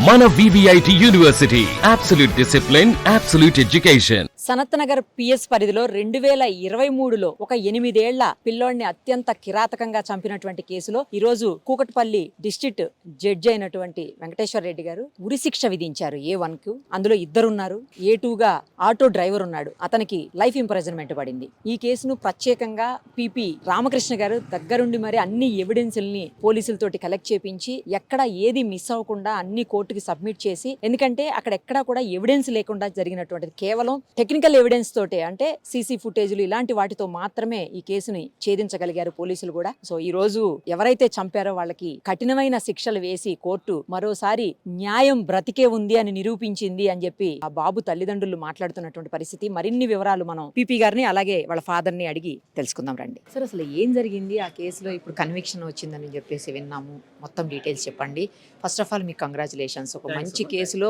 మన VVIT university absolute discipline, absolute education. Sanath Nagar PS పరిధిలో 2023లో ఒక 8 ఏళ్ల పిల్లోడిని అత్యంత కిరాతకంగా చంపినటువంటి కేసులో ఈ రోజు కూకట్పల్లి డిస్ట్రిక్ట్ జడ్జి అయినటువంటి వెంకటేశ్వర రెడ్డి గారు ఉరిశిక్ష విధించారు A1 కు. అందులో ఇద్దరున్నారు. A2గా ఆటో డ్రైవర్ ఉన్నాడు, అతనికి లైఫ్ ఇంప్రిజన్మెంట్ పడింది. ఈ కేసును ప్రత్యేకంగా పిపి రామకృష్ణ గారు దగ్గరుండి మరి అన్ని ఎవిడెన్స్ని పోలీసులతోటి కలెక్ట్ చేపించి ఎక్కడ ఏది మిస్ అవ్వకుండా అన్ని కోర్టుకి సబ్మిట్ చేసి, ఎందుకంటే అక్కడ ఎక్కడా కూడా ఎవిడెన్స్ లేకుండా జరిగినటువంటిది, కేవలం టెక్నికల్ ఎవిడెన్స్ తోటే, అంటే సీసీ ఫుటేజ్లు ఇలాంటి వాటితో మాత్రమే ఈ కేసుని ఛేదించగలిగారు పోలీసులు కూడా. సో ఈ రోజు ఎవరైతే చంపారో వాళ్ళకి కఠినమైన శిక్షలు వేసి కోర్టు మరోసారి న్యాయం బ్రతికే ఉంది అని నిరూపించింది అని చెప్పి ఆ బాబు తల్లిదండ్రులు మాట్లాడుతున్నటువంటి పరిస్థితి. మరిన్ని వివరాలు మనం పిపి గారిని అలాగే వాళ్ళ ఫాదర్ ని అడిగి తెలుసుకుందాం రండి. సార్, అసలు ఏం జరిగింది ఆ కేసులో? ఇప్పుడు కన్విక్షన్ వచ్చిందని చెప్పేసి విన్నాము, మొత్తం డీటెయిల్స్ చెప్పండి. ఫస్ట్ ఆఫ్ ఆల్ మీకు కంగ్రాచులేషన్స్. ఒక మంచి కేసులో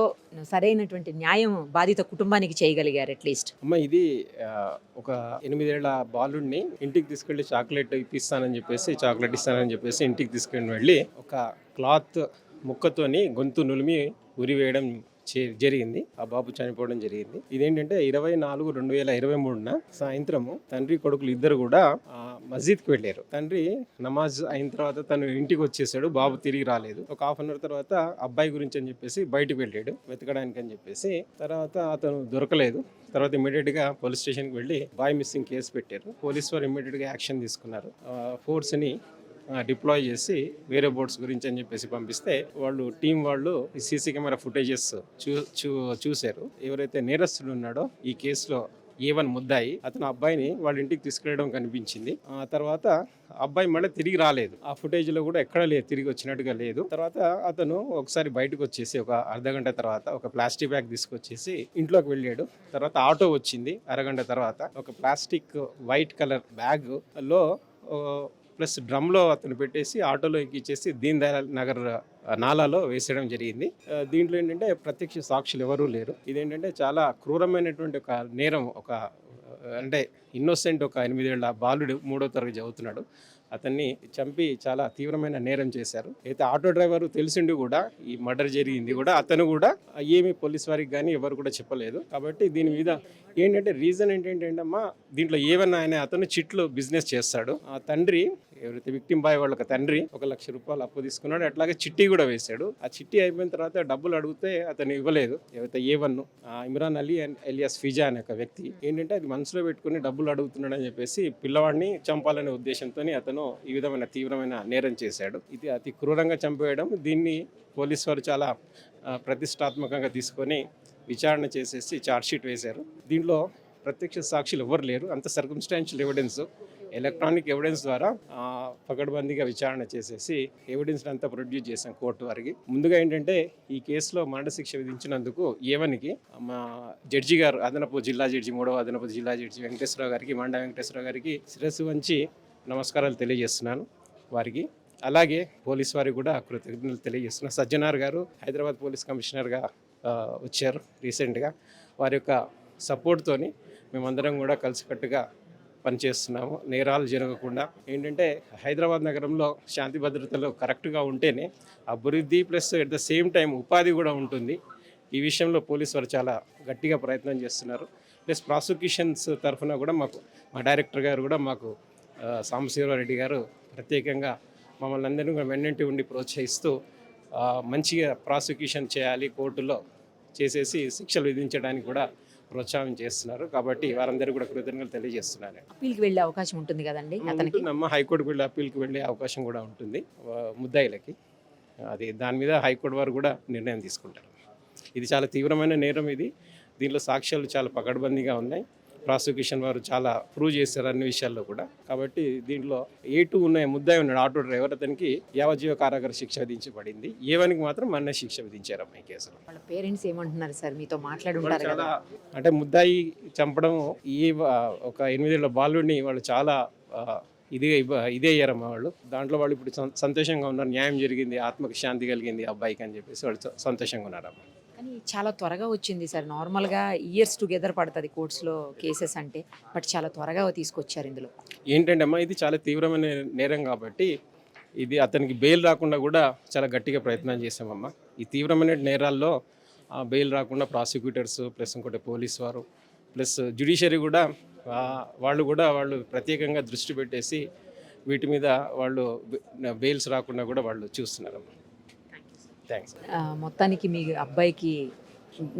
సరైనటువంటి న్యాయం బాధిత కుటుంబానికి చేయగలిగారు అట్లీస్ట్. అమ్మ, ఇది ఒక 8 ఏళ్ల బాలుడిని ఇంటికి తీసుకెళ్లి చాక్లెట్ ఇప్పిస్తానని చెప్పేసి, చాక్లెట్ ఇస్తానని చెప్పేసి ఇంటికి తీసుకెళ్ళి వెళ్ళి ఒక క్లాత్ ముక్కతోని గొంతు నులిమి ఉరి వేయడం జరిగింది. ఆ బాబు చనిపోవడం జరిగింది. ఇదేంటంటే 24/2023 సాయంత్రము తండ్రి కొడుకులు ఇద్దరు కూడా మస్జిద్కి వెళ్ళారు. తండ్రి నమాజ్ అయిన తర్వాత తను ఇంటికి వచ్చేసాడు. బాబు తిరిగి రాలేదు. ఒక హాఫ్ అన్ అవర్ తర్వాత అబ్బాయి గురించి అని చెప్పేసి బయటకు వెళ్ళాడు వెతకడానికి అని చెప్పేసి. తర్వాత అతను దొరకలేదు. తర్వాత ఇమీడియట్ గా పోలీస్ స్టేషన్కి వెళ్ళి బాయ్ మిస్సింగ్ కేసు పెట్టారు. పోలీసు వారు ఇమీడియట్ గా యాక్షన్ తీసుకున్నారు. ఫోర్స్ ని డిప్లాయ్ చేసి వేరే బోట్స్ గురించి అని చెప్పేసి పంపిస్తే వాళ్ళు సీసీ కెమెరా ఫుటేజెస్ చూశారు. ఎవరైతే నేరస్తుడు ఉన్నాడో ఈ కేసులో A1 ముద్దాయి, అతను అబ్బాయిని వాళ్ళ ఇంటికి తీసుకెళ్ళడం కనిపించింది. ఆ తర్వాత అబ్బాయి మళ్ళీ తిరిగి రాలేదు. ఆ ఫుటేజ్ లో కూడా ఎక్కడ లేదు, తిరిగి వచ్చినట్టుగా లేదు. తర్వాత అతను ఒకసారి బయటకు వచ్చేసి ఒక అర్ధగంట తర్వాత ఒక ప్లాస్టిక్ బ్యాగ్ తీసుకొచ్చేసి ఇంట్లోకి వెళ్ళాడు. తర్వాత ఆటో వచ్చింది. అరగంట తర్వాత ఒక ప్లాస్టిక్ వైట్ కలర్ బ్యాగ్ లో ప్లస్ డ్రమ్లో అతను పెట్టేసి ఆటోలో ఎక్కిచ్చేసి దీన్ దయాళ్ నగర్ నాలాలో వేసేయడం జరిగింది. దీంట్లో ఏంటంటే ప్రత్యక్ష సాక్షులు ఎవరూ లేరు. ఇదేంటంటే చాలా క్రూరమైనటువంటి ఒక నేరం. అంటే ఇన్నోసెంట్ ఒక 8 ఏళ్ల బాలుడు 3వ తరగతి చదువుతున్నాడు. అతన్ని చంపి చాలా తీవ్రమైన నేరం చేశారు. అయితే ఆటో డ్రైవర్ తెలిసిండి కూడా ఈ మర్డర్ జరిగింది కూడా అతను కూడా ఏమి పోలీస్ వారికి కానీ ఎవరు కూడా చెప్పలేదు. కాబట్టి దీని మీద ఏంటంటే రీజన్ ఏంటంటే అమ్మా, దీంట్లో ఏమన్నా ఆయన అతను చిట్లు బిజినెస్ చేస్తాడు. ఆ తండ్రి ఎవరైతే విక్టిమ్ బాయ్ వాళ్ళ తండ్రి 1 లక్ష రూపాయలు అప్పు తీసుకున్నాడు. అట్లాగే చిట్టి కూడా వేశాడు. ఆ చిట్టి అయిపోయిన తర్వాత డబ్బులు అడిగితే అతను ఇవ్వలేదు. ఎవరైతే A1 Imran Ali and alias Fiza అనే ఒక వ్యక్తి ఏంటంటే అది మనసులో పెట్టుకుని డబ్బులు అడుగుతున్నాడు అని చెప్పేసి పిల్లవాడిని చంపాలనే ఉద్దేశంతో అతను ఈ విధమైన తీవ్రమైన నేరం చేశాడు. ఇది అతి క్రూరంగా చంపేయడం. దీన్ని పోలీసు వారు చాలా ప్రతిష్టాత్మకంగా తీసుకొని విచారణ చేసేసి ఛార్జ్షీట్ వేశారు. దీంట్లో ప్రత్యక్ష సాక్షులు ఎవరు లేరు. అంత సర్కమ్స్టాన్షియల్ ఎవిడెన్స్, ఎలక్ట్రానిక్ ఎవిడెన్స్ ద్వారా పకడ్బందీగా విచారణ చేసేసి ఎవిడెన్స్ అంతా ప్రొడ్యూస్ చేశాం కోర్టు వారికి. ముందుగా ఏంటంటే ఈ కేసులో మరణశిక్ష విధించినందుకు A1కి మా జడ్జి గారు, అదనపు జిల్లా జడ్జి, 3వ అదనపు జిల్లా జడ్జి వెంకటేశ్వరరావు గారికి, మండ వెంకటేశ్వరరావు గారికి శిరస్సు వంచి నమస్కారాలు తెలియజేస్తున్నాను వారికి. అలాగే పోలీస్ వారికి కూడా కృతజ్ఞతలు తెలియజేస్తున్నాను. సజ్జనార్ గారు హైదరాబాద్ పోలీస్ కమిషనర్గా వచ్చారు రీసెంట్గా. వారి యొక్క సపోర్ట్తోని మేమందరం కూడా కలిసికట్టుగా పనిచేస్తున్నాము. నేరాలు జరగకుండా ఏంటంటే హైదరాబాద్ నగరంలో శాంతి భద్రతలు కరెక్ట్గా ఉంటేనే అభివృద్ధి plus at the same time ఉపాధి కూడా ఉంటుంది. ఈ విషయంలో పోలీసు వారు చాలా గట్టిగా ప్రయత్నం చేస్తున్నారు. ప్లస్ ప్రాసిక్యూషన్స్ తరఫున కూడా మా డైరెక్టర్ గారు కూడా మాకు సాంబశివరెడ్డి గారు ప్రత్యేకంగా మమ్మల్ని అందరినీ కూడా వెన్నంటి ఉండి ప్రోత్సహిస్తూ మంచిగా ప్రాసిక్యూషన్ చేయాలి, కోర్టులో చేసేసి శిక్షలు విధించడానికి కూడా ప్రోత్సాహం చేస్తున్నారు. కాబట్టి వారందరూ కూడా కృతజ్ఞతలు తెలియజేస్తున్నారు. అప్పీల్కి వెళ్ళే అవకాశం ఉంటుంది కదండి అతనికి? హైకోర్టుకు వెళ్ళి అప్పీల్కి వెళ్ళే అవకాశం కూడా ఉంటుంది ముద్దాయిలకి. అది దాని మీద హైకోర్టు వారు కూడా నిర్ణయం తీసుకుంటారు. ఇది చాలా తీవ్రమైన నేరం. దీనిలో సాక్ష్యాలు చాలా పకడ్బందీగా ఉన్నాయి. ప్రాసిక్యూషన్ వారు చాలా ప్రూవ్ చేశారు అన్ని విషయాల్లో కూడా. కాబట్టి దీంట్లో A2 ముద్దాయి ఉన్నాడు ఆటో డ్రైవర్, అతనికి యావజ్జీవ కారాగార శిక్ష విధించబడింది. A1కి మాత్రం మరణ శిక్ష విధించారు ఈ కేసులో. వాళ్ళ పేరెంట్స్ ఏమంటున్నారు సార్? మీతో మాట్లాడుంటారు కదా. అంటే ముద్దాయి చంపడం ఒక 8 ఏళ్ల బాలుడిని వాళ్ళు చాలా ఇదే అయ్యారమ్మా వాళ్ళు. దాంట్లో వాళ్ళు ఇప్పుడు సంతోషంగా ఉన్నారు. న్యాయం జరిగింది, ఆత్మకి శాంతి కలిగింది అబ్బాయికి అని చెప్పేసి వాళ్ళు సంతోషంగా ఉన్నారమ్మా. కానీ చాలా త్వరగా వచ్చింది సార్. నార్మల్గా ఇయర్స్ టుగెదర్ పడుతుంది కోర్ట్స్లో కేసెస్ అంటే, బట్ చాలా త్వరగా తీసుకొచ్చారు ఇందులో. ఏంటంటే అమ్మా, ఇది చాలా తీవ్రమైన నేరం కాబట్టి ఇది అతనికి బెయిల్ రాకుండా కూడా చాలా గట్టిగా ప్రయత్నం చేసామమ్మా. ఈ తీవ్రమైన నేరాల్లో బెయిల్ రాకుండా ప్రాసిక్యూటర్స్ ప్లస్ ఇంకోటి పోలీస్ వారు ప్లస్ జ్యుడిషియరీ కూడా వాళ్ళు ప్రత్యేకంగా దృష్టి పెట్టేసి వీటి మీద వాళ్ళు బెయిల్స్ రాకుండా కూడా వాళ్ళు చూస్తున్నారమ్మా. థ్యాంక్స్. మొత్తానికి మీ అబ్బాయికి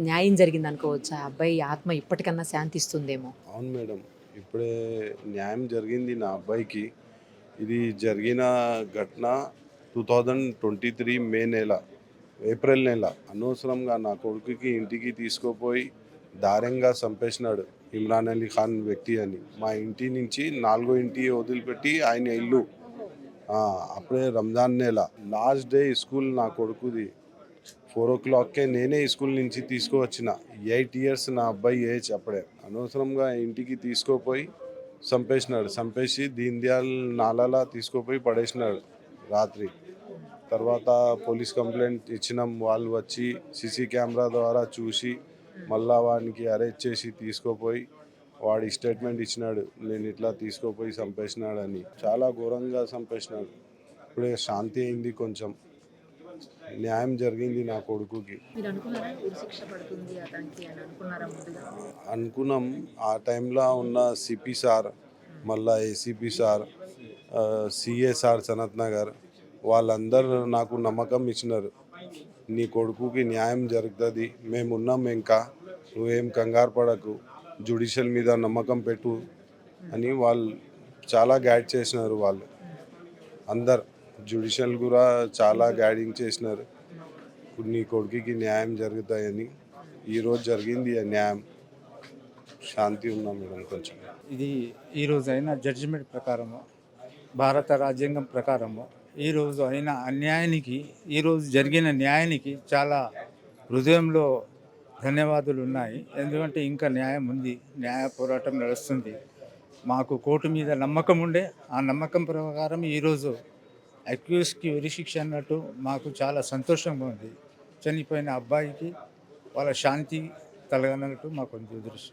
న్యాయం జరిగింది అనుకోవచ్చా? అబ్బాయి ఆత్మ ఇప్పటికన్నా శాంతిస్తుందేమో. అవును మేడం, ఇప్పుడే న్యాయం జరిగింది నా అబ్బాయికి. ఇది జరిగిన ఘటన 2023 మే నెల, ఏప్రిల్ నెల. అనవసరంగా నా కొడుకుకి ఇంటికి తీసుకుపోయి దారుణంగా చంపేసినాడు ఇమ్రాన్ అలీ ఖాన్ వ్యక్తి అని. మా ఇంటి నుంచి 4వ ఇంటి వదిలిపెట్టి ఆయన ఇల్లు. అప్పుడే రంజాన్ నెల లాస్ట్ డే స్కూల్ నా కొడుకుది. 4 o'clockకే నేనే స్కూల్ నుంచి తీసుకువచ్చిన. 8 years నా అబ్బాయి ఏజ్ అప్పుడే. అనవసరంగా ఇంటికి తీసుకుపోయి చంపేసినాడు. చంపేసి దీన్ దయాల్ నాలాలా తీసుకుపోయి పడేసినాడు రాత్రి. తర్వాత పోలీస్ కంప్లైంట్ ఇచ్చినాం. వాళ్ళు వచ్చి సీసీ కెమెరా ద్వారా చూసి మళ్ళా వాడికి అరెస్ట్ చేసి తీసుకుపోయి వాడి స్టేట్మెంట్ ఇచ్చినాడు, నేను ఇట్లా తీసుకుపోయి చంపేసినాడని. చాలా ఘోరంగా చంపేసినాడు. ఇప్పుడే శాంతి అయింది, కొంచెం న్యాయం జరిగింది నా కొడుకుకి. అనుకున్నాం. ఆ టైంలో ఉన్న సిపి సార్, మళ్ళా ACP sir, CA sir Sanath Nagar వాళ్ళందరూ నాకు నమ్మకం ఇచ్చినారు, నీ కొడుకుకి న్యాయం జరుగుతుంది, మేమున్నాం, ఇంకా నువ్వేం కంగారు పడకు, జ్యుడిషియల్ మీద నమ్మకం పెట్టు అని వాళ్ళు చాలా గైడ్ చేసినారు. వాళ్ళు అందరు జ్యుడిషియల్ కూడా చాలా గైడింగ్ చేసినారు, నీ కొడుకుకి న్యాయం జరుగుతాయని. ఈరోజు జరిగింది ఆ న్యాయం. శాంతి ఉన్నాం మేడం కొంచెం. ఇది ఈరోజు అయిన జడ్జిమెంట్ ప్రకారము, భారత రాజ్యాంగం ప్రకారము ఈరోజు అయిన అన్యాయానికి, ఈరోజు జరిగిన న్యాయానికి చాలా హృదయంలో ధన్యవాదాలు ఉన్నాయి. ఎందుకంటే ఇంకా న్యాయం ఉంది, న్యాయ పోరాటం నడుస్తుంది. మాకు కోర్టు మీద నమ్మకం ఉండే, ఆ నమ్మకం ప్రకారం ఈరోజు అక్యూజ్కి ఉరిశిక్ష అన్నట్టు మాకు చాలా సంతోషంగా ఉంది. చనిపోయిన అబ్బాయికి వాళ్ళ శాంతి కలగనట్టు మాకు దృష్టి.